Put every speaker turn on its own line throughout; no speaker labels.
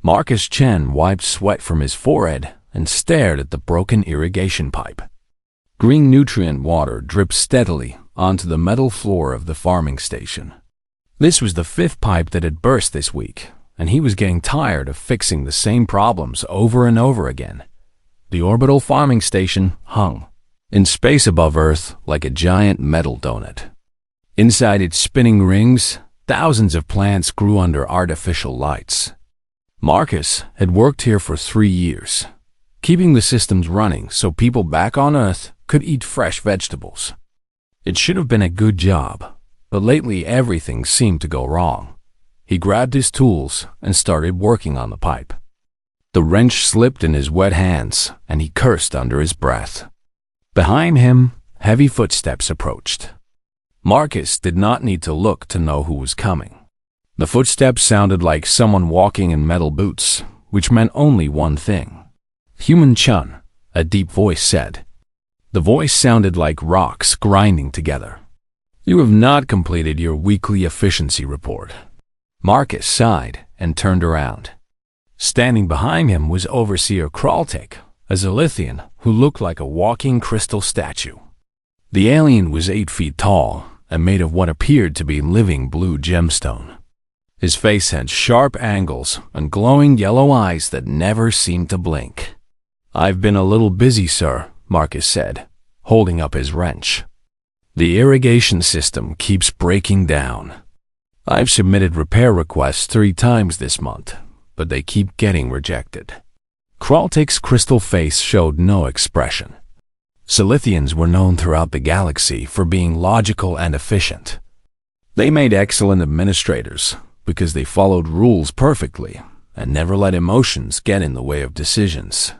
Marcus Chen wiped sweat from his forehead and stared at the broken irrigation pipe. Green nutrient water dripped steadily onto the metal floor of the farming station. This was the fifth pipe that had burst this week, and he was getting tired of fixing the same problems over and over again. The orbital farming station hung in space above Earth like a giant metal donut. Inside its spinning rings, thousands of plants grew under artificial lights. Marcus had worked here for 3 years, keeping the systems running so people back on Earth could eat fresh vegetables. It should have been a good job, but lately everything seemed to go wrong. He grabbed his tools and started working on the pipe. The wrench slipped in his wet hands, and he cursed under his breath. Behind him, heavy footsteps approached. Marcus did not need to look to know who was coming. The footsteps sounded like someone walking in metal boots, which meant only one thing. "Human Chun," a deep voice said. The voice sounded like rocks grinding together. "You have not completed your weekly efficiency report." Marcus sighed and turned around. Standing behind him was Overseer Kraltik, a Zilithian who looked like a walking crystal statue. The alien was 8 feet tall and made of what appeared to be living blue gemstone. His face had sharp angles and glowing yellow eyes that never seemed to blink. "I've been a little busy, sir," Marcus said, holding up his wrench. "The irrigation system keeps breaking down. I've submitted repair requests 3 times this month, but they keep getting rejected." Kraltik's crystal face showed no expression. Silithians were known throughout the galaxy for being logical and efficient. They made excellent administrators because they followed rules perfectly and never let emotions get in the way of decisions.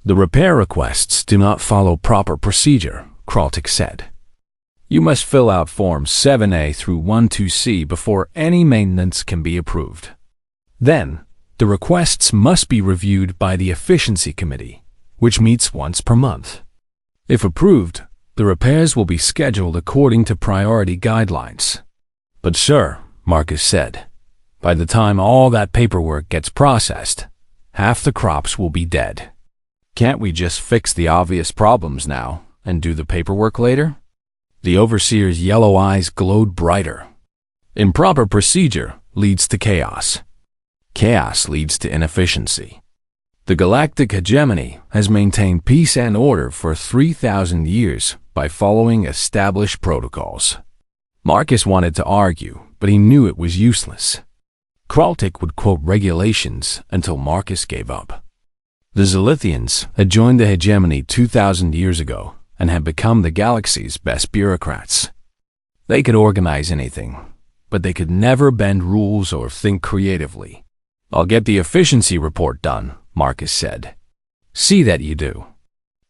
"The repair requests do not follow proper procedure," Kraltik said. "You must fill out Forms 7A through 12C before any maintenance can be approved. Then, the requests must be reviewed by the Efficiency Committee, which meets once per month. If approved, the repairs will be scheduled according to priority guidelines." "But sir," Marcus said, "by the time all that paperwork gets processed, half the crops will be dead. Can't we just fix the obvious problems now and do the paperwork later?" The Overseer's yellow eyes glowed brighter. "Improper procedure leads to chaos. Chaos leads to inefficiency. The Galactic Hegemony has maintained peace and order for 3,000 years by following established protocols." Marcus wanted to argue, but he knew it was useless. Kraltik would quote regulations until Marcus gave up. The Zilithians had joined the hegemony 2,000 years ago and had become the galaxy's best bureaucrats. They could organize anything, but they could never bend rules or think creatively. "I'll get the efficiency report done," Marcus said. "See that you do.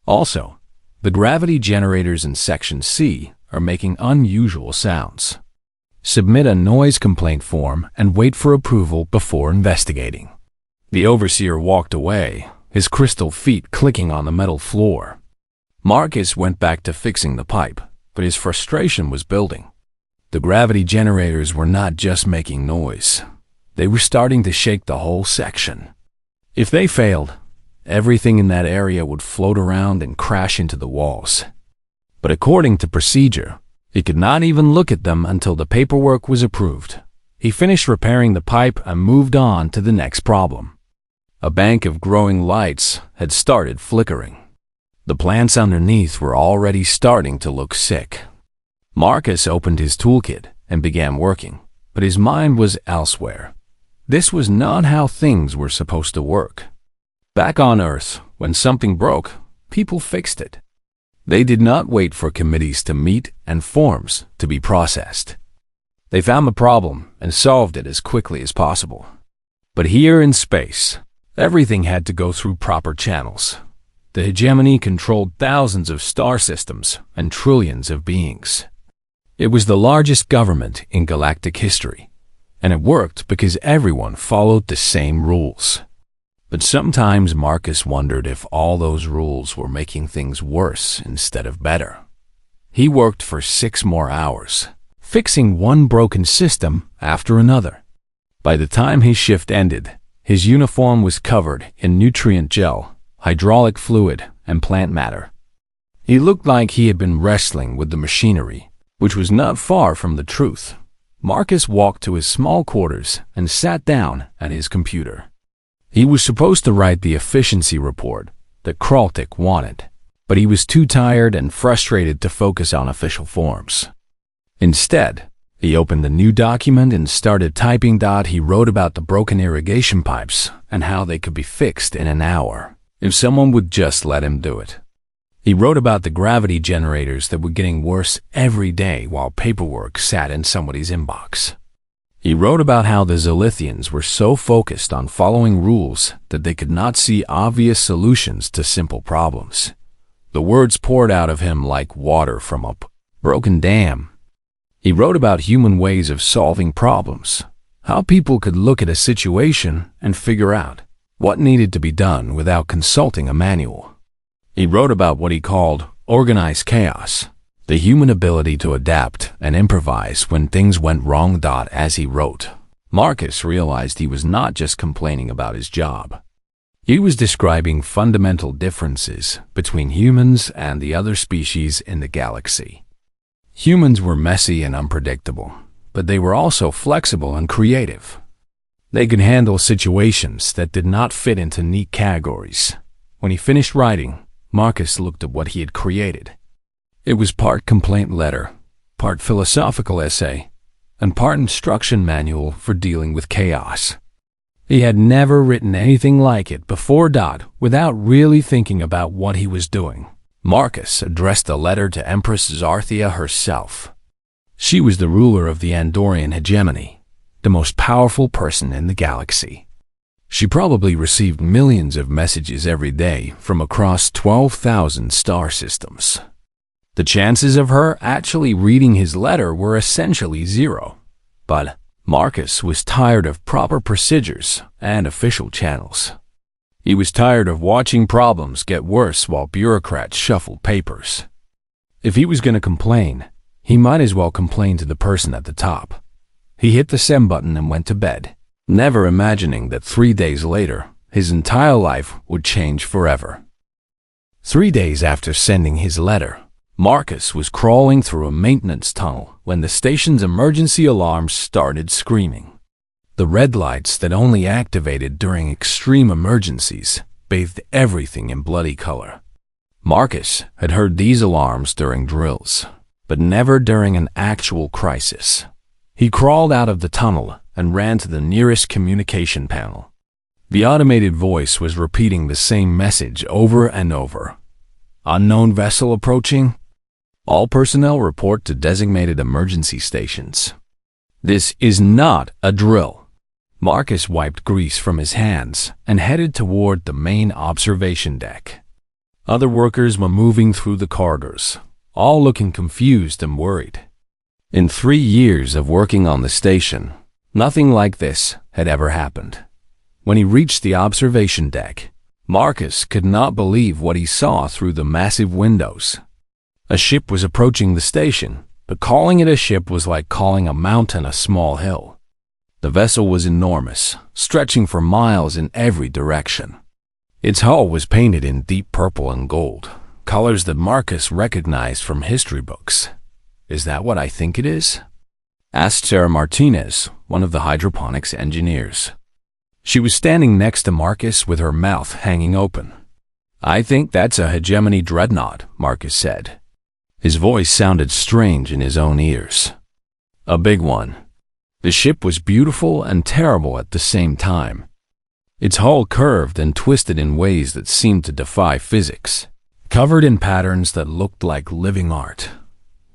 Also, the gravity generators in Section C are making unusual sounds. Submit a noise complaint form and wait for approval before investigating." The Overseer walked away, his crystal feet clicking on the metal floor. Marcus went back to fixing the pipe, but his frustration was building. The gravity generators were not just making noise. They were starting to shake the whole section. If they failed, everything in that area would float around and crash into the walls. But according to procedure, he could not even look at them until the paperwork was approved. He finished repairing the pipe and moved on to the next problem. A bank of growing lights had started flickering. The plants underneath were already starting to look sick. Marcus opened his toolkit and began working, but his mind was elsewhere. This was not how things were supposed to work. Back on Earth, when something broke, people fixed it. They did not wait for committees to meet and forms to be processed. They found the problem and solved it as quickly as possible. But here in space, everything had to go through proper channels. The hegemony controlled thousands of star systems and trillions of beings. It was the largest government in galactic history, and it worked because everyone followed the same rules. But sometimes Marcus wondered if all those rules were making things worse instead of better. He worked for 6 more hours, fixing one broken system after another. By the time his shift ended, His uniform was covered in nutrient gel, hydraulic fluid, and plant matter. He looked like he had been wrestling with the machinery, which was not far from the truth. Marcus walked to his small quarters and sat down at his computer. He was supposed to write the efficiency report that Kraltic wanted, but he was too tired and frustrated to focus on official forms. Instead, he opened the new document and started typing. He wrote about the broken irrigation pipes and how they could be fixed in an hour if someone would just let him do it. He wrote about the gravity generators that were getting worse every day while paperwork sat in somebody's inbox. He wrote about how the Zilithians were so focused on following rules that they could not see obvious solutions to simple problems. The words poured out of him like water from a broken dam. He wrote about human ways of solving problems, how people could look at a situation and figure out what needed to be done without consulting a manual. He wrote about what he called organized chaos, the human ability to adapt and improvise when things went wrong. As he wrote, Marcus realized he was not just complaining about his job. He was describing fundamental differences between humans and the other species in the galaxy. Humans were messy and unpredictable, but they were also flexible and creative. They could handle situations that did not fit into neat categories. When he finished writing, Marcus looked at what he had created. It was part complaint letter, part philosophical essay, and part instruction manual for dealing with chaos. He had never written anything like it before. Without really thinking about what he was doing, Marcus addressed the letter to Empress Zarthia herself. She was the ruler of the Andorian hegemony, the most powerful person in the galaxy. She probably received millions of messages every day from across 12,000 star systems. The chances of her actually reading his letter were essentially zero. But Marcus was tired of proper procedures and official channels. He was tired of watching problems get worse while bureaucrats shuffled papers. If he was going to complain, he might as well complain to the person at the top. He hit the send button and went to bed, never imagining that 3 days later, his entire life would change forever. 3 days after sending his letter, Marcus was crawling through a maintenance tunnel when the station's emergency alarms started screaming. The red lights that only activated during extreme emergencies bathed everything in bloody color. Marcus had heard these alarms during drills, but never during an actual crisis. He crawled out of the tunnel and ran to the nearest communication panel. The automated voice was repeating the same message over and over. Unknown vessel approaching. All personnel report to designated emergency stations. This is not a drill. Marcus wiped grease from his hands and headed toward the main observation deck. Other workers were moving through the corridors, all looking confused and worried. In 3 years of working on the station, nothing like this had ever happened. When he reached the observation deck, Marcus could not believe what he saw through the massive windows. A ship was approaching the station, but calling it a ship was like calling a mountain a small hill. The vessel was enormous, stretching for miles in every direction. Its hull was painted in deep purple and gold, colors that Marcus recognized from history books. "Is that what I think it is?" asked Sarah Martinez, one of the hydroponics engineers. She was standing next to Marcus with her mouth hanging open. "I think that's a hegemony dreadnought," Marcus said. His voice sounded strange in his own ears. "A big one." The ship was beautiful and terrible at the same time. Its hull curved and twisted in ways that seemed to defy physics, covered in patterns that looked like living art.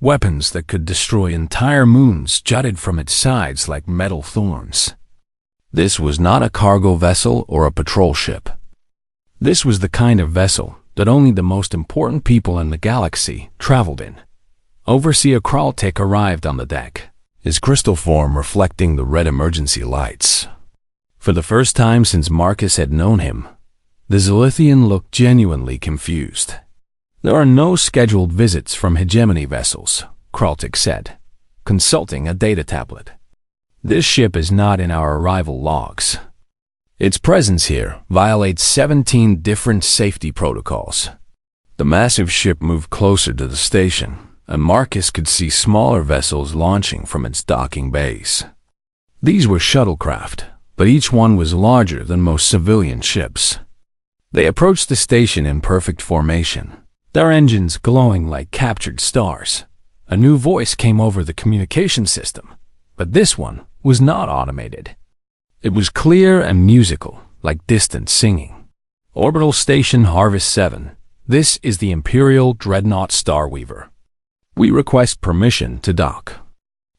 Weapons that could destroy entire moons jutted from its sides like metal thorns. This was not a cargo vessel or a patrol ship. This was the kind of vessel that only the most important people in the galaxy traveled in. Overseer Kraltic arrived on the deck, his crystal form reflecting the red emergency lights. For the first time since Marcus had known him, the Zilithian looked genuinely confused. "There are no scheduled visits from hegemony vessels," Kraltic said, consulting a data tablet. "This ship is not in our arrival logs." Its presence here violates 17 different safety protocols. The massive ship moved closer to the station, and Marcus could see smaller vessels launching from its docking bays. These were shuttlecraft, but each one was larger than most civilian ships. They approached the station in perfect formation, their engines glowing like captured stars. A new voice came over the communication system, but this one was not automated. It was clear and musical, like distant singing. Orbital Station Harvest 7. This is the Imperial Dreadnought Starweaver. We request permission to dock.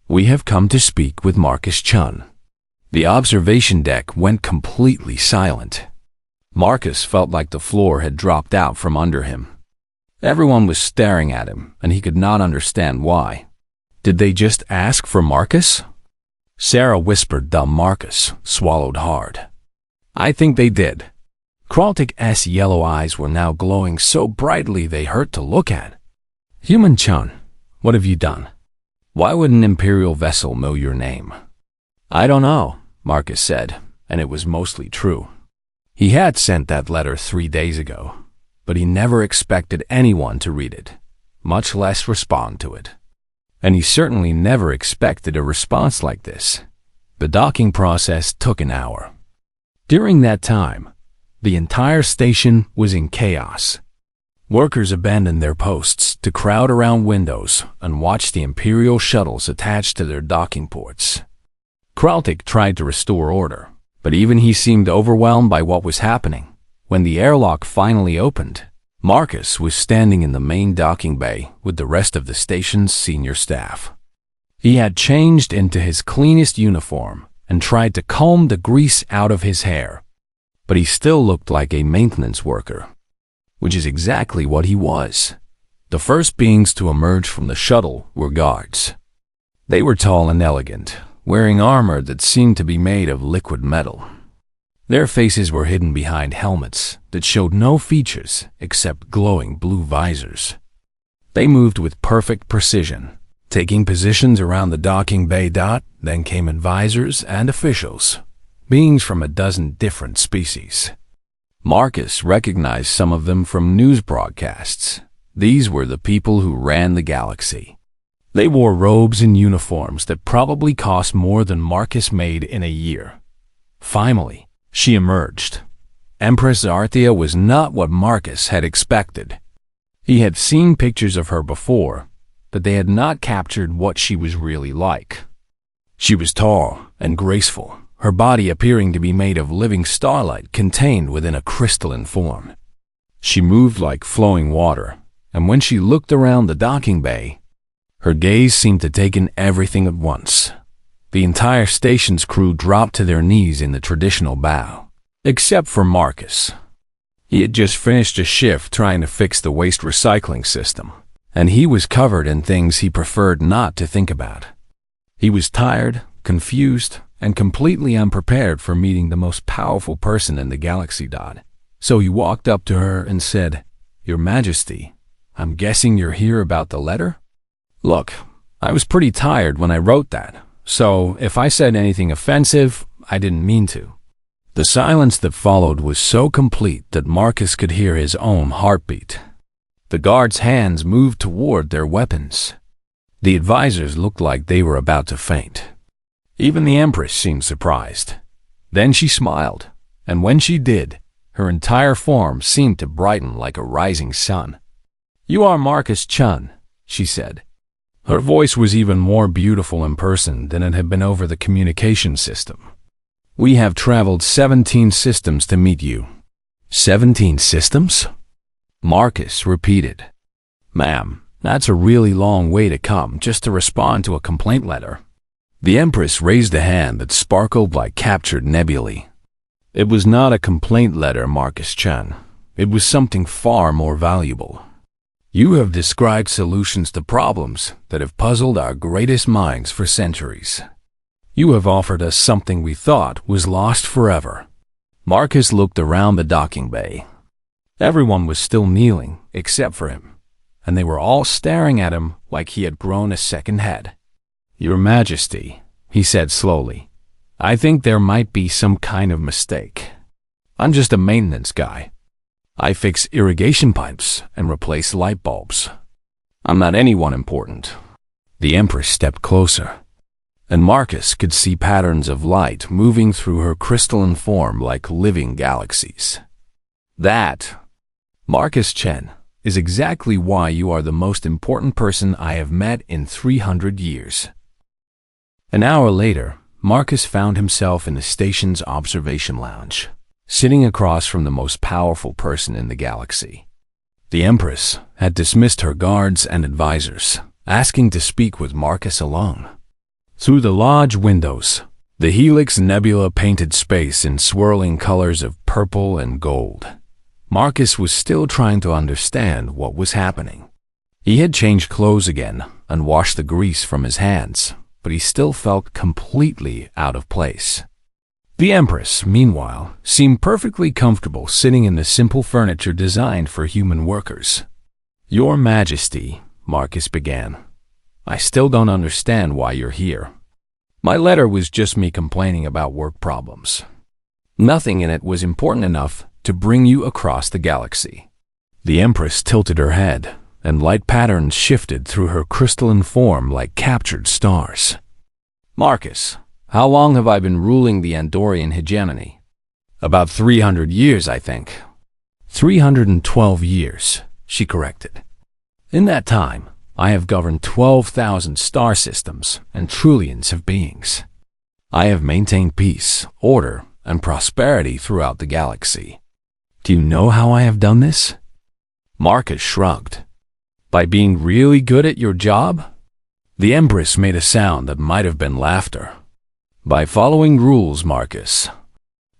We have come to speak with Marcus Chun. The observation deck went completely silent. Marcus felt like the floor had dropped out from under him. Everyone was staring at him, and he could not understand why. Did they just ask for Marcus? Sarah whispered dumb. Marcus swallowed hard. I think they did. Kraltik's yellow eyes were now glowing so brightly they hurt to look at. Human Chun, what have you done? Why would an Imperial vessel know your name? I don't know, Marcus said, and it was mostly true. He had sent that letter 3 days ago, but he never expected anyone to read it, much less respond to it. And he certainly never expected a response like this. The docking process took an hour. During that time, the entire station was in chaos. Workers abandoned their posts to crowd around windows and watch the Imperial shuttles attached to their docking ports. Kraltik tried to restore order, but even he seemed overwhelmed by what was happening. When the airlock finally opened, Marcus was standing in the main docking bay with the rest of the station's senior staff. He had changed into his cleanest uniform and tried to comb the grease out of his hair, but he still looked like a maintenance worker, which is exactly what he was. The first beings to emerge from the shuttle were guards. They were tall and elegant, wearing armor that seemed to be made of liquid metal. Their faces were hidden behind helmets that showed no features except glowing blue visors. They moved with perfect precision, taking positions around the docking bay. Then came advisors and officials, beings from a dozen different species. Marcus recognized some of them from news broadcasts. These were the people who ran the galaxy. They wore robes and uniforms that probably cost more than Marcus made in a year. Finally, she emerged. Empress Arthea was not what Marcus had expected. He had seen pictures of her before, but they had not captured what she was really like. She was tall and graceful, her body appearing to be made of living starlight contained within a crystalline form. She moved like flowing water, and when she looked around the docking bay, her gaze seemed to take in everything at once. The entire station's crew dropped to their knees in the traditional bow, except for Marcus. He had just finished a shift trying to fix the waste recycling system, and he was covered in things he preferred not to think about. He was tired, confused, and completely unprepared for meeting the most powerful person in the galaxy. So he walked up to her and said, Your Majesty, I'm guessing you're here about the letter? Look, I was pretty tired when I wrote that, so if I said anything offensive, I didn't mean to. The silence that followed was so complete that Marcus could hear his own heartbeat. The guards' hands moved toward their weapons. The advisors looked like they were about to faint. Even the Empress seemed surprised. Then she smiled, and when she did, her entire form seemed to brighten like a rising sun. You are Marcus Chun, she said. Her voice was even more beautiful in person than it had been over the communication system. We have traveled 17 systems to meet you. 17 systems? Marcus repeated. Ma'am, that's a really long way to come just to respond to a complaint letter. The Empress raised a hand that sparkled like captured nebulae. It was not a complaint letter, Marcus Chun. It was something far more valuable. You have described solutions to problems that have puzzled our greatest minds for centuries. You have offered us something we thought was lost forever. Marcus looked around the docking bay. Everyone was still kneeling except for him, and they were all staring at him like he had grown a second head. Your Majesty, he said slowly, I think there might be some kind of mistake. I'm just a maintenance guy. I fix irrigation pipes and replace light bulbs. I'm not anyone important." The Empress stepped closer, and Marcus could see patterns of light moving through her crystalline form like living galaxies. "That, Marcus Chen, is exactly why you are the most important person I have met in 300 years. An hour later, Marcus found himself in the station's observation lounge, sitting across from the most powerful person in the galaxy. The Empress had dismissed her guards and advisors, asking to speak with Marcus alone. Through the lodge windows, the Helix Nebula painted space in swirling colors of purple and gold. Marcus was still trying to understand what was happening. He had changed clothes again and washed the grease from his hands, but he still felt completely out of place. The Empress, meanwhile, seemed perfectly comfortable sitting in the simple furniture designed for human workers. "Your Majesty," Marcus began, "I still don't understand why you're here. My letter was just me complaining about work problems. Nothing in it was important enough to bring you across the galaxy." The Empress tilted her head, and light patterns shifted through her crystalline form like captured stars. "Marcus, how long have I been ruling the Andorian hegemony?" "About 300 years, I think." 312 years, she corrected. "In that time, I have governed 12,000 star systems and trillions of beings. I have maintained peace, order, and prosperity throughout the galaxy. Do you know how I have done this?" Marcus shrugged. "By being really good at your job?" The Empress made a sound that might have been laughter. "By following rules, Marcus.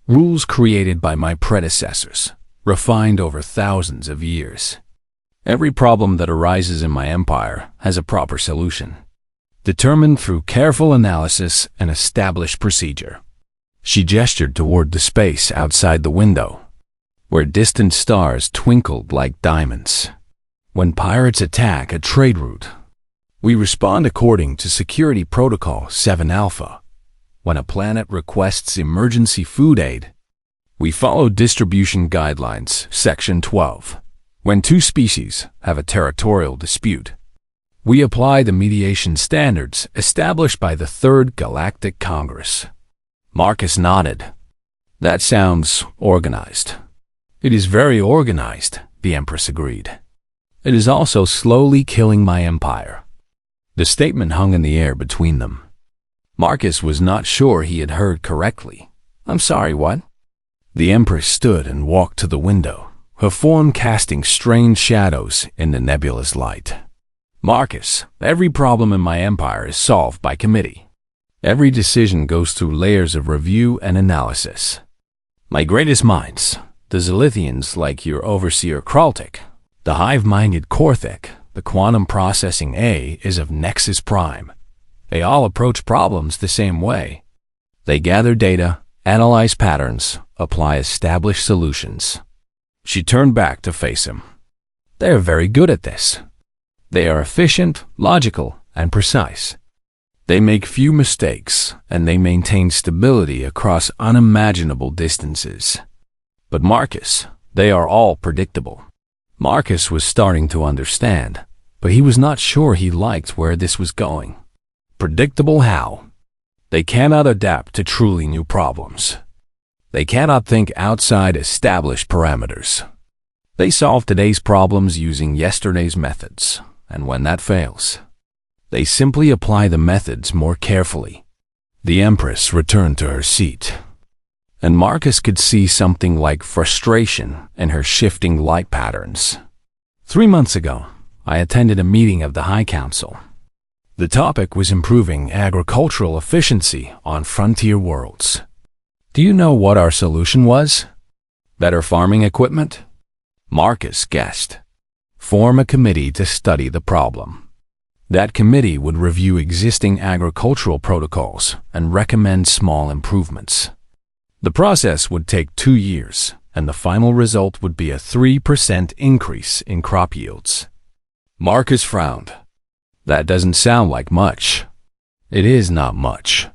Rules created by my predecessors, refined over thousands of years. Every problem that arises in my empire has a proper solution, determined through careful analysis and established procedure." She gestured toward the space outside the window, where distant stars twinkled like diamonds. "When pirates attack a trade route, we respond according to Security Protocol 7 Alpha. When a planet requests emergency food aid, we follow Distribution Guidelines Section 12. When two species have a territorial dispute, we apply the mediation standards established by the Third Galactic Congress." Marcus nodded. "That sounds organized." "It is very organized," the Empress agreed. "It is also slowly killing my empire." The statement hung in the air between them. Marcus was not sure he had heard correctly. "I'm sorry, what?" The Empress stood and walked to the window, her form casting strange shadows in the nebulous light. "Marcus, every problem in my empire is solved by committee. Every decision goes through layers of review and analysis. My greatest minds, the Zilithians like your overseer Kraltik, the hive-minded Korthik, the quantum processing A is of Nexus Prime. They all approach problems the same way. They gather data, analyze patterns, apply established solutions." She turned back to face him. "They are very good at this. They are efficient, logical, and precise. They make few mistakes, and they maintain stability across unimaginable distances. But Marcus, they are all predictable." Marcus was starting to understand, but he was not sure he liked where this was going. Predictable how? They cannot adapt to truly new problems. They cannot think outside established parameters. They solve today's problems using yesterday's methods, and when that fails, they simply apply the methods more carefully. The Empress returned to her seat, and Marcus could see something like frustration in her shifting light patterns. 3 months ago, I attended a meeting of the High Council. The topic was improving agricultural efficiency on frontier worlds. Do you know what our solution was? Better farming equipment? Marcus guessed. Form a committee to study the problem. That committee would review existing agricultural protocols and recommend small improvements. The process would take 2 years, and the final result would be a 3% increase in crop yields. Marcus frowned. That doesn't sound like much. It is not much,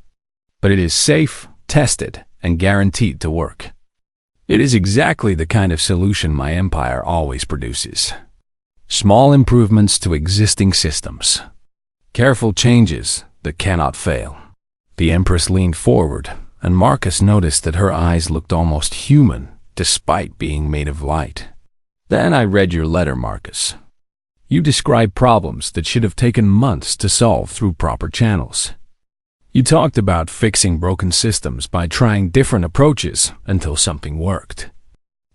but it is safe, tested, and guaranteed to work. It is exactly the kind of solution my empire always produces. Small improvements to existing systems. Careful changes that cannot fail. The Empress leaned forward, and Marcus noticed that her eyes looked almost human, despite being made of light. Then I read your letter, Marcus. You described problems that should have taken months to solve through proper channels. You talked about fixing broken systems by trying different approaches until something worked.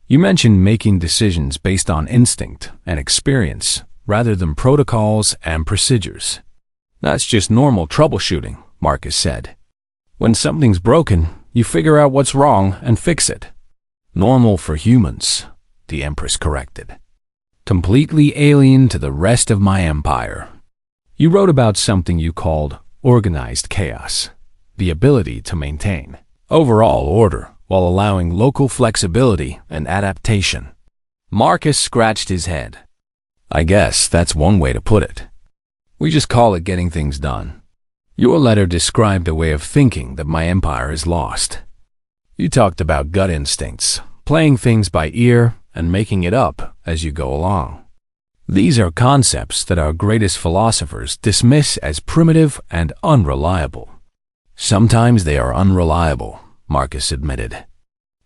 You mentioned making decisions based on instinct and experience rather than protocols and procedures. That's just normal troubleshooting, Marcus said. When something's broken, you figure out what's wrong and fix it. Normal for humans, the Empress corrected. Completely alien to the rest of my empire. You wrote about something you called organized chaos, the ability to maintain overall order while allowing local flexibility and adaptation. Marcus scratched his head. I guess that's one way to put it. We just call it getting things done. Your letter described a way of thinking that my empire has lost. You talked about gut instincts, playing things by ear, and making it up as you go along. These are concepts that our greatest philosophers dismiss as primitive and unreliable. Sometimes they are unreliable, Marcus admitted.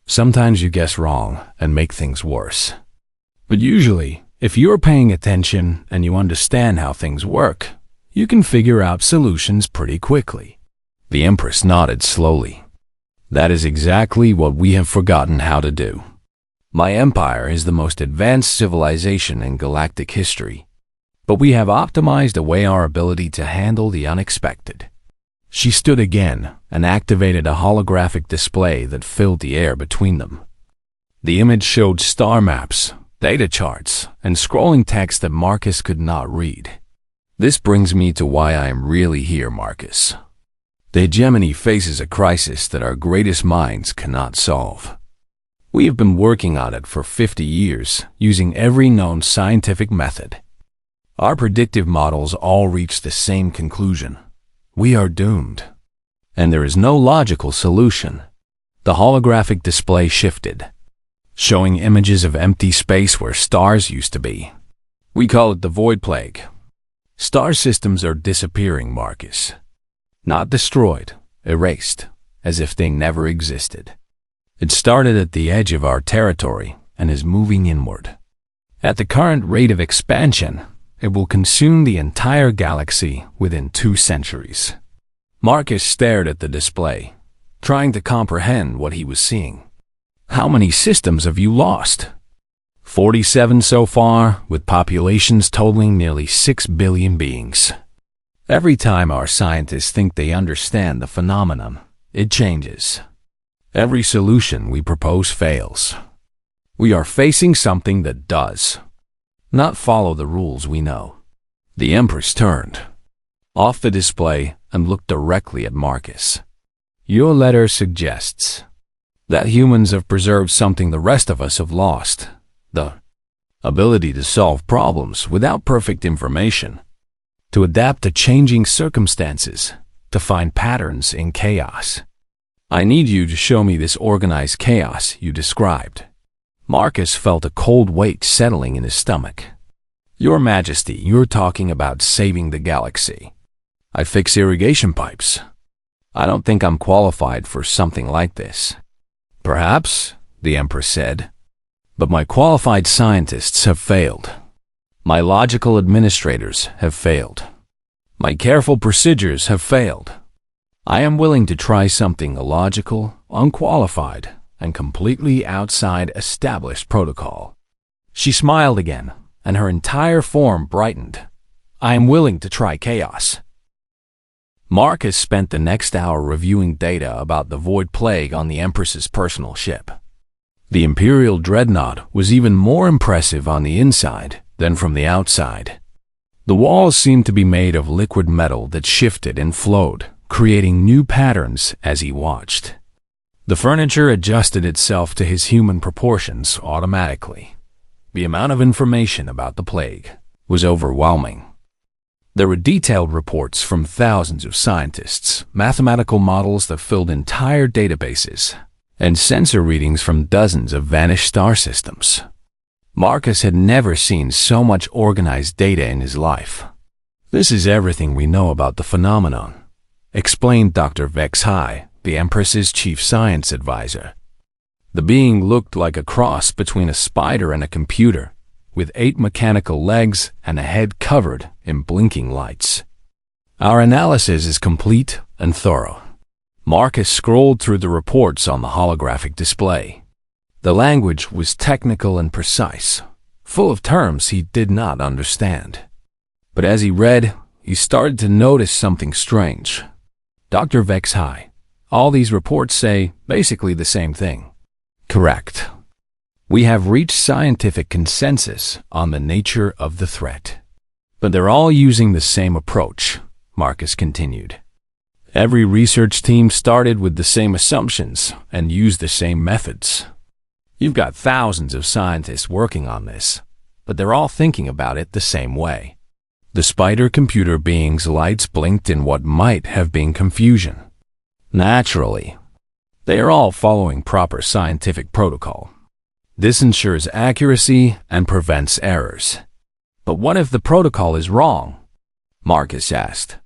Sometimes you guess wrong and make things worse. But usually, if you're paying attention and you understand how things work, you can figure out solutions pretty quickly. The Empress nodded slowly. That is exactly what we have forgotten how to do. My empire is the most advanced civilization in galactic history, but we have optimized away our ability to handle the unexpected. She stood again and activated a holographic display that filled the air between them. The image showed star maps, data charts, and scrolling text that Marcus could not read. This brings me to why I am really here, Marcus. The hegemony faces a crisis that our greatest minds cannot solve. We have been working on it for 50 years, using every known scientific method. Our predictive models all reach the same conclusion. We are doomed. And there is no logical solution. The holographic display shifted, showing images of empty space where stars used to be. We call it the Void Plague. Star systems are disappearing, Marcus. Not destroyed, erased, as if they never existed. It started at the edge of our territory and is moving inward. At the current rate of expansion, it will consume the entire galaxy within 2 centuries. Marcus stared at the display, trying to comprehend what he was seeing. How many systems have you lost? 47 so far, with populations totaling nearly 6 billion beings. Every time our scientists think they understand the phenomenon, it changes. Every solution we propose fails. We are facing something that does not follow the rules we know. The Empress turned off the display and looked directly at Marcus. Your letter suggests that humans have preserved something the rest of us have lost. The ability to solve problems without perfect information, to adapt to changing circumstances, to find patterns in chaos. I need you to show me this organized chaos you described. Marcus felt a cold weight settling in his stomach. Your Majesty, you're talking about saving the galaxy. I fix irrigation pipes. I don't think I'm qualified for something like this. Perhaps, the Empress said, but my qualified scientists have failed. My logical administrators have failed. My careful procedures have failed. I am willing to try something illogical, unqualified, and completely outside established protocol. She smiled again, and her entire form brightened. I am willing to try chaos. Marcus spent the next hour reviewing data about the Void Plague on the Empress's personal ship. The Imperial Dreadnought was even more impressive on the inside than from the outside. The walls seemed to be made of liquid metal that shifted and flowed, creating new patterns as he watched. The furniture adjusted itself to his human proportions automatically. The amount of information about the plague was overwhelming. There were detailed reports from thousands of scientists, mathematical models that filled entire databases, and sensor readings from dozens of vanished star systems. Marcus had never seen so much organized data in his life. "This is everything we know about the phenomenon," explained Dr. Vexhai, the Empress's chief science advisor. The being looked like a cross between a spider and a computer, with 8 mechanical legs and a head covered in blinking lights. "Our analysis is complete and thorough." Marcus scrolled through the reports on the holographic display. The language was technical and precise, full of terms he did not understand. But as he read, he started to notice something strange. "Dr. Vexhai, all these reports say basically the same thing." "Correct. We have reached scientific consensus on the nature of the threat. But they're all using the same approach," Marcus continued. "Every research team started with the same assumptions and used the same methods. You've got thousands of scientists working on this, but they're all thinking about it the same way." The spider computer being's lights blinked in what might have been confusion. "Naturally. They are all following proper scientific protocol. This ensures accuracy and prevents errors." "But what if the protocol is wrong?" Marcus asked.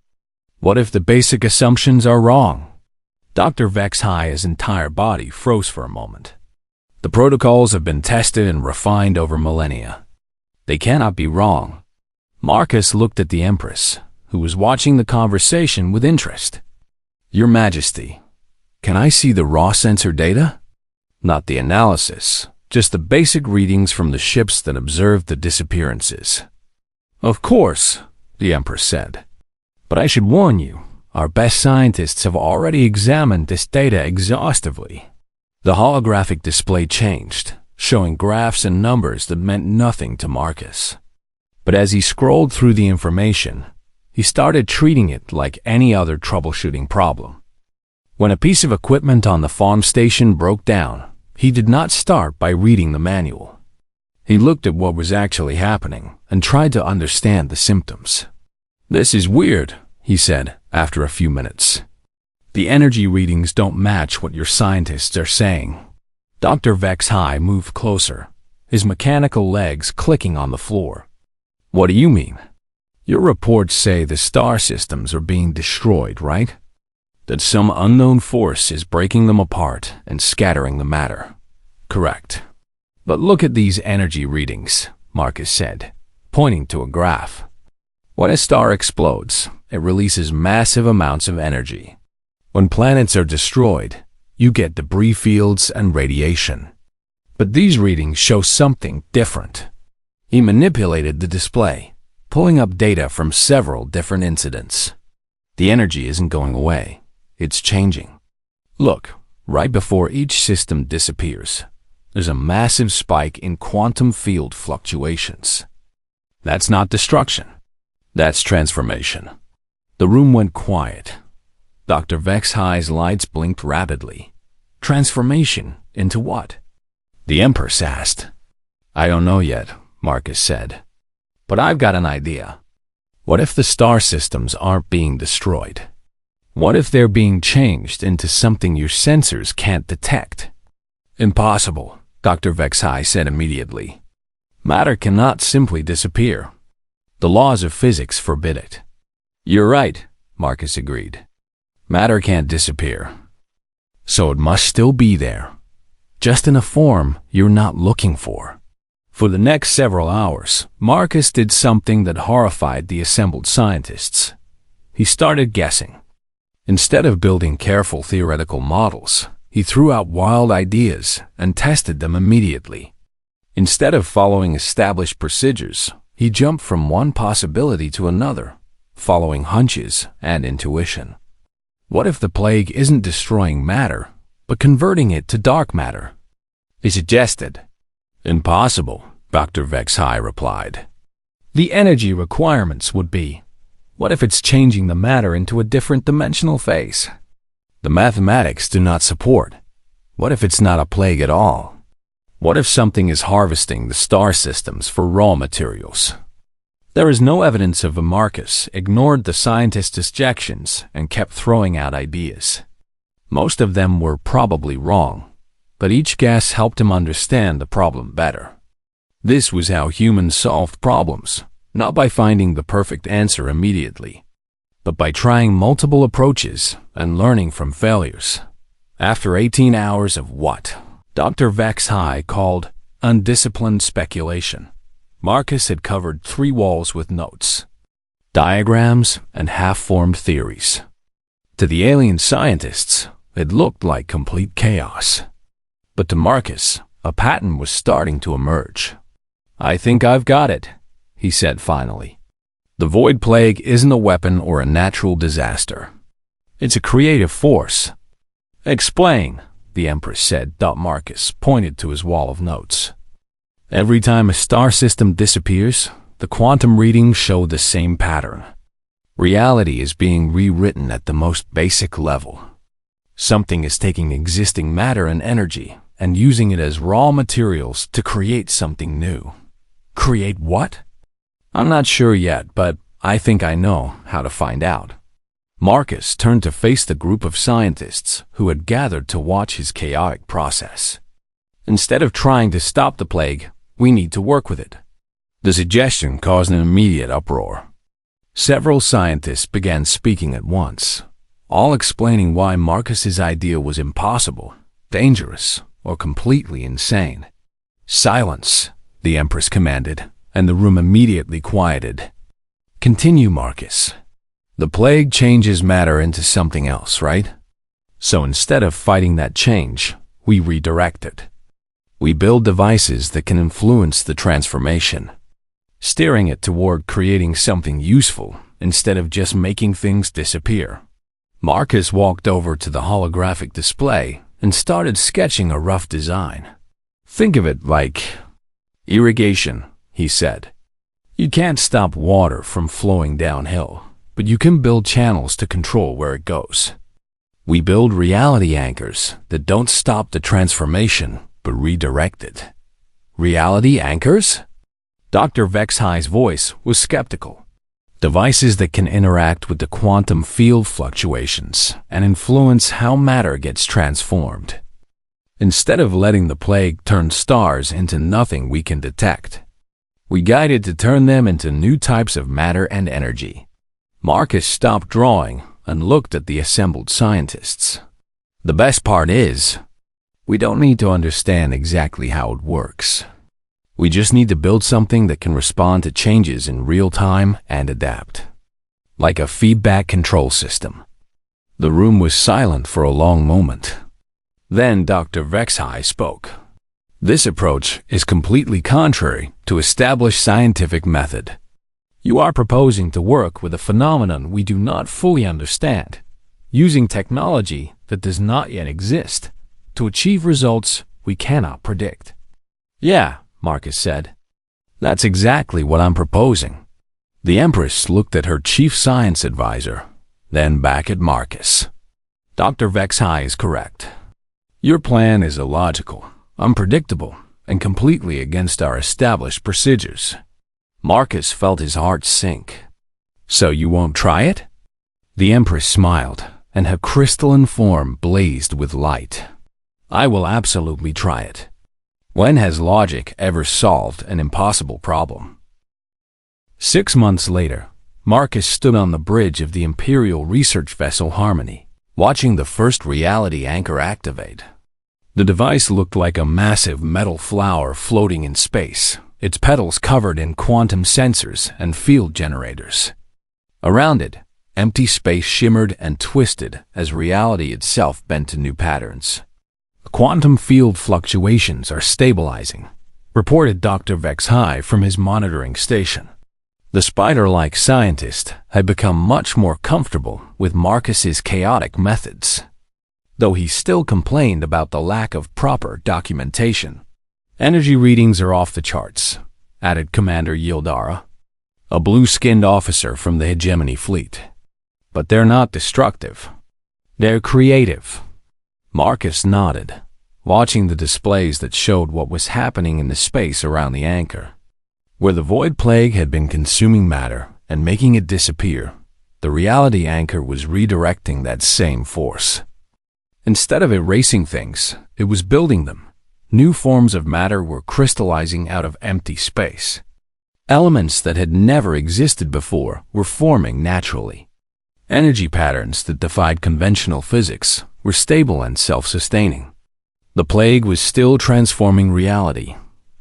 "What if the basic assumptions are wrong?" Dr. Vexhai's entire body froze for a moment. "The protocols have been tested and refined over millennia. They cannot be wrong." Marcus looked at the Empress, who was watching the conversation with interest. "Your Majesty, can I see the raw sensor data?" "Not the analysis, just the basic readings from the ships that observed the disappearances." "Of course," the Empress said. "But I should warn you, our best scientists have already examined this data exhaustively." The holographic display changed, showing graphs and numbers that meant nothing to Marcus. But as he scrolled through the information, he started treating it like any other troubleshooting problem. When a piece of equipment on the farm station broke down, he did not start by reading the manual. He looked at what was actually happening and tried to understand the symptoms. "This is weird," he said after a few minutes. "The energy readings don't match what your scientists are saying." Dr. Vexhai moved closer, his mechanical legs clicking on the floor. "What do you mean?" "Your reports say the star systems are being destroyed, right? That some unknown force is breaking them apart and scattering the matter." "Correct. But look at these energy readings," Marcus said, pointing to a graph. "When a star explodes, it releases massive amounts of energy. When planets are destroyed, you get debris fields and radiation. But these readings show something different." He manipulated the display, pulling up data from several different incidents. "The energy isn't going away. It's changing. Look, right before each system disappears, there's a massive spike in quantum field fluctuations. That's not destruction. That's transformation." The room went quiet. Dr. Vexhai's lights blinked rapidly. "Transformation into what?" the Empress asked. "I don't know yet," Marcus said. "But I've got an idea. What if the star systems aren't being destroyed? What if they're being changed into something your sensors can't detect?" "Impossible," Dr. Vexhai said immediately. "Matter cannot simply disappear. The laws of physics forbid it." "You're right," Marcus agreed. "Matter can't disappear. So it must still be there, just in a form you're not looking for." For the next several hours, Marcus did something that horrified the assembled scientists. He started guessing. Instead of building careful theoretical models, he threw out wild ideas and tested them immediately. Instead of following established procedures, he jumped from one possibility to another, following hunches and intuition. What if the plague isn't destroying matter, but converting it to dark matter? He suggested. "Impossible," Dr. Vexhai replied. "The energy requirements would be, what if it's changing the matter into a different dimensional phase? The mathematics do not support. What if it's not a plague at all? What if something is harvesting the star systems for raw materials? There is no evidence of Marcus ignored the scientist's suggestions and kept throwing out ideas. Most of them were probably wrong, but each guess helped him understand the problem better. This was how humans solved problems, not by finding the perfect answer immediately, but by trying multiple approaches and learning from failures. After 18 hours of what Dr. Vexhai called undisciplined speculation, Marcus had covered 3 walls with notes, diagrams, and half-formed theories. To the alien scientists, it looked like complete chaos. But to Marcus, a pattern was starting to emerge. "I think I've got it," he said finally. "The Void Plague isn't a weapon or a natural disaster. It's a creative force." "Explain," the Empress said. Marcus pointed to his wall of notes. "Every time a star system disappears, the quantum readings show the same pattern. Reality is being rewritten at the most basic level. Something is taking existing matter and energy and using it as raw materials to create something new." "Create what?" "I'm not sure yet, but I think I know how to find out." Marcus turned to face the group of scientists who had gathered to watch his chaotic process. "Instead of trying to stop the plague, we need to work with it." The suggestion caused an immediate uproar. Several scientists began speaking at once, all explaining why Marcus's idea was impossible, dangerous, or completely insane. "Silence," the Empress commanded, and the room immediately quieted. "Continue, Marcus. The plague changes matter into something else, right? So instead of fighting that change, we redirect it. We build devices that can influence the transformation, steering it toward creating something useful instead of just making things disappear." Marcus walked over to the holographic display and started sketching a rough design. "Think of it like irrigation," he said. "You can't stop water from flowing downhill, but you can build channels to control where it goes. We build reality anchors that don't stop the transformation, but redirect it." "Reality anchors?" Dr. Vexhai's voice was skeptical. "Devices that can interact with the quantum field fluctuations and influence how matter gets transformed. Instead of letting the plague turn stars into nothing we can detect, we guide it to turn them into new types of matter and energy." Marcus stopped drawing and looked at the assembled scientists. "The best part is, we don't need to understand exactly how it works. We just need to build something that can respond to changes in real time and adapt, like a feedback control system." The room was silent for a long moment. Then Dr. Vexhai spoke. "This approach is completely contrary to established scientific method. You are proposing to work with a phenomenon we do not fully understand, using technology that does not yet exist, to achieve results we cannot predict." "Yeah," Marcus said. "That's exactly what I'm proposing." The Empress looked at her chief science advisor, then back at Marcus. "Dr. Vexhai is correct. Your plan is illogical, unpredictable, and completely against our established procedures." Marcus felt his heart sink. "So you won't try it?" The Empress smiled, and her crystalline form blazed with light. "I will absolutely try it. When has logic ever solved an impossible problem?" 6 months later, Marcus stood on the bridge of the Imperial research vessel Harmony, watching the first reality anchor activate. The device looked like a massive metal flower floating in space, its petals covered in quantum sensors and field generators. Around it, empty space shimmered and twisted as reality itself bent to new patterns. "Quantum field fluctuations are stabilizing," reported Dr. Vexhai from his monitoring station. The spider-like scientist had become much more comfortable with Marcus's chaotic methods, though he still complained about the lack of proper documentation. "Energy readings are off the charts," added Commander Yildara, a blue-skinned officer from the Hegemony fleet. "But they're not destructive. They're creative." Marcus nodded, watching the displays that showed what was happening in the space around the anchor. Where the void plague had been consuming matter and making it disappear, the reality anchor was redirecting that same force. Instead of erasing things, it was building them. New forms of matter were crystallizing out of empty space. Elements that had never existed before were forming naturally. Energy patterns that defied conventional physics were stable and self-sustaining. The plague was still transforming reality,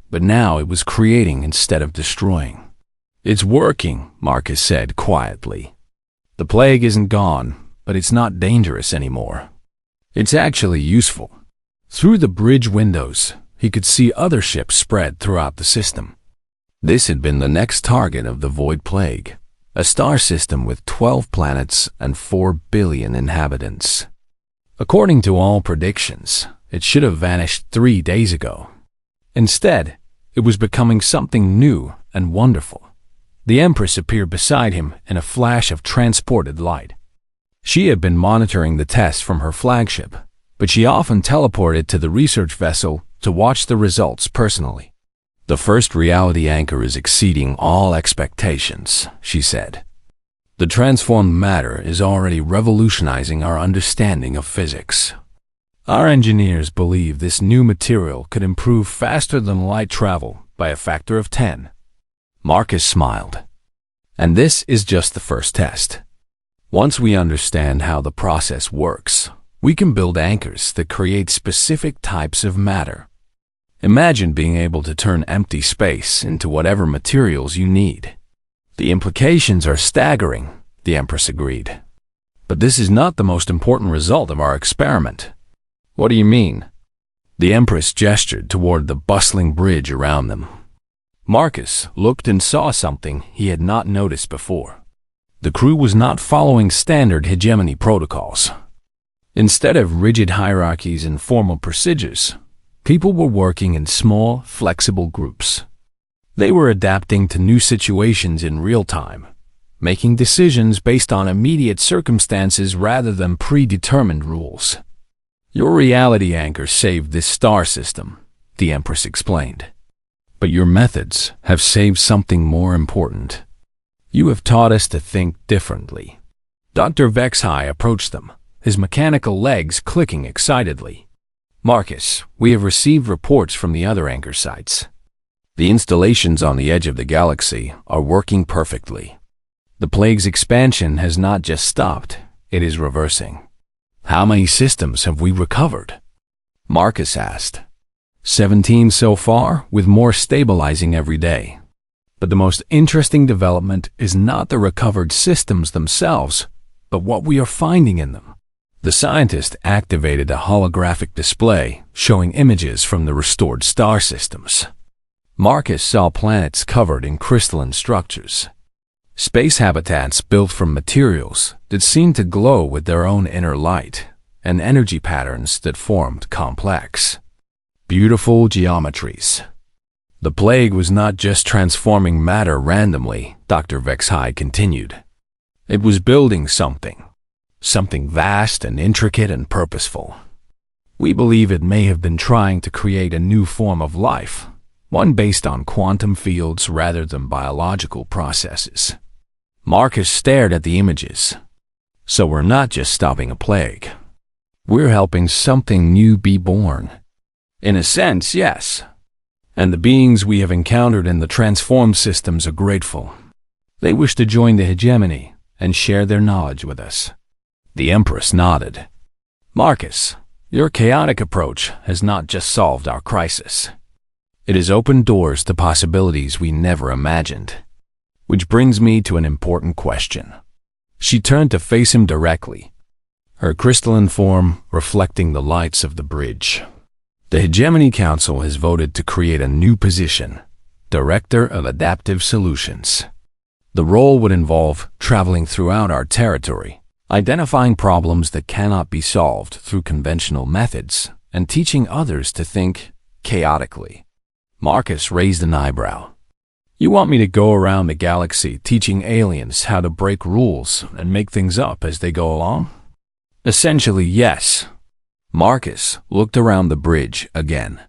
but now it was creating instead of destroying. "It's working," Marcus said quietly. "The plague isn't gone, but it's not dangerous anymore. It's actually useful." Through the bridge windows, he could see other ships spread throughout the system. This had been the next target of the Void Plague, a star system with 12 planets and 4 billion inhabitants. According to all predictions, it should have vanished 3 days ago. Instead, it was becoming something new and wonderful. The Empress appeared beside him in a flash of transported light. She had been monitoring the tests from her flagship, but she often teleported to the research vessel to watch the results personally. "The first reality anchor is exceeding all expectations," she said. "The transformed matter is already revolutionizing our understanding of physics. Our engineers believe this new material could improve faster than light travel by a factor of 10. Marcus smiled. "And this is just the first test. Once we understand how the process works, we can build anchors that create specific types of matter. Imagine being able to turn empty space into whatever materials you need." "The implications are staggering," the Empress agreed. "But this is not the most important result of our experiment." "What do you mean?" The Empress gestured toward the bustling bridge around them. Marcus looked and saw something he had not noticed before. The crew was not following standard hegemony protocols. Instead of rigid hierarchies and formal procedures, people were working in small, flexible groups. They were adapting to new situations in real time, making decisions based on immediate circumstances rather than predetermined rules. "Your reality anchor saved this star system," the Empress explained. "But your methods have saved something more important. You have taught us to think differently." Dr. Vexhai approached them, his mechanical legs clicking excitedly. "Marcus, we have received reports from the other anchor sites. The installations on the edge of the galaxy are working perfectly. The plague's expansion has not just stopped, it is reversing." "How many systems have we recovered?" Marcus asked. 17 so far, with more stabilizing every day. But the most interesting development is not the recovered systems themselves, but what we are finding in them. The scientist activated a holographic display showing images from the restored star systems. Marcus saw planets covered in crystalline structures. Space habitats built from materials that seemed to glow with their own inner light, and energy patterns that formed complex, beautiful geometries. The plague was not just transforming matter randomly, Dr. Vexhai continued. It was building something vast and intricate and purposeful. We believe it may have been trying to create a new form of life, one based on quantum fields rather than biological processes. Marcus stared at the images. "So we're not just stopping a plague. We're helping something new be born." "In a sense, yes. And the beings we have encountered in the transformed systems are grateful. They wish to join the hegemony and share their knowledge with us." The Empress nodded. "Marcus, your chaotic approach has not just solved our crisis. It has opened doors to possibilities we never imagined. Which brings me to an important question." She turned to face him directly, her crystalline form reflecting the lights of the bridge. "The Hegemony Council has voted to create a new position, Director of Adaptive Solutions. The role would involve traveling throughout our territory, identifying problems that cannot be solved through conventional methods, and teaching others to think chaotically." Marcus raised an eyebrow. "You want me to go around the galaxy teaching aliens how to break rules and make things up as they go along?" "Essentially, yes." Marcus looked around the bridge again.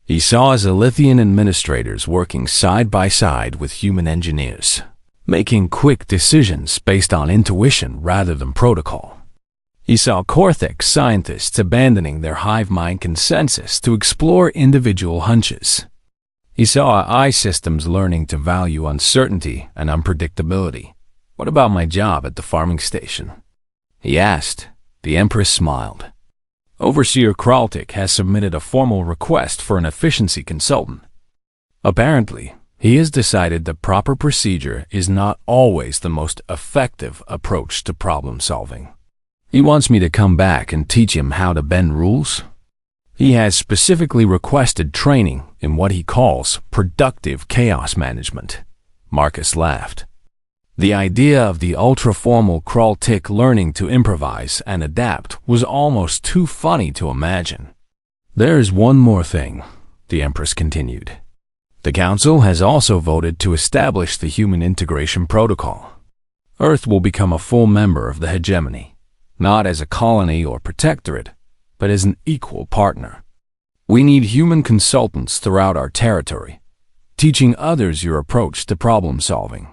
He saw Zilithian administrators working side by side with human engineers, making quick decisions based on intuition rather than protocol. He saw Cortex scientists abandoning their hive mind consensus to explore individual hunches. He saw AI systems learning to value uncertainty and unpredictability. "What about my job at the farming station?" he asked. The Empress smiled. "Overseer Kraltic has submitted a formal request for an efficiency consultant. Apparently, he has decided that proper procedure is not always the most effective approach to problem solving. He wants me to come back and teach him how to bend rules. He has specifically requested training in what he calls productive chaos management." Marcus laughed. The idea of the ultra-formal Kraltic learning to improvise and adapt was almost too funny to imagine. "There is one more thing," the Empress continued. "The Council has also voted to establish the Human Integration Protocol. Earth will become a full member of the hegemony, not as a colony or protectorate, but as an equal partner. We need human consultants throughout our territory, teaching others your approach to problem solving.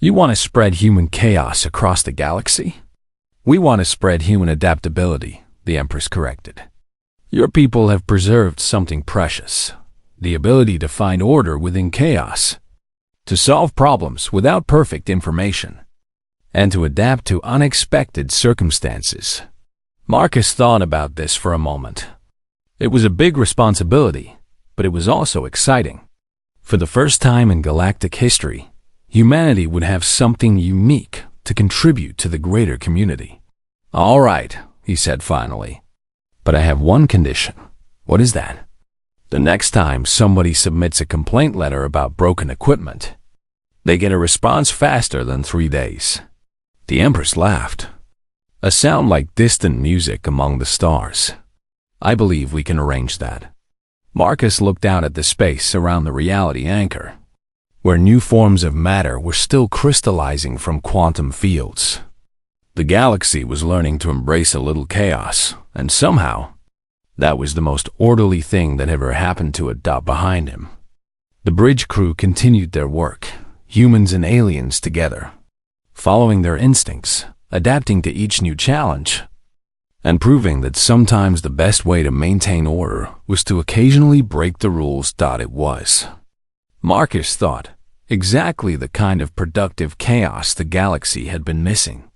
You want to spread human chaos across the galaxy? We want to spread human adaptability," the Empress corrected. "Your people have preserved something precious, the ability to find order within chaos, to solve problems without perfect information, and to adapt to unexpected circumstances." Marcus thought about this for a moment. It was a big responsibility, but it was also exciting. For the first time in galactic history, humanity would have something unique to contribute to the greater community. "All right," he said finally. "But I have one condition." "What is that?" "The next time somebody submits a complaint letter about broken equipment, they get a response faster than 3 days." The Empress laughed. "A sound like distant music among the stars. I believe we can arrange that." Marcus looked out at the space around the reality anchor, where new forms of matter were still crystallizing from quantum fields. The galaxy was learning to embrace a little chaos, and somehow, that was the most orderly thing that ever happened to it. Behind him, the bridge crew continued their work, humans and aliens together, following their instincts, adapting to each new challenge, and proving that sometimes the best way to maintain order was to occasionally break the rules. It was, Marcus thought, exactly the kind of productive chaos the galaxy had been missing.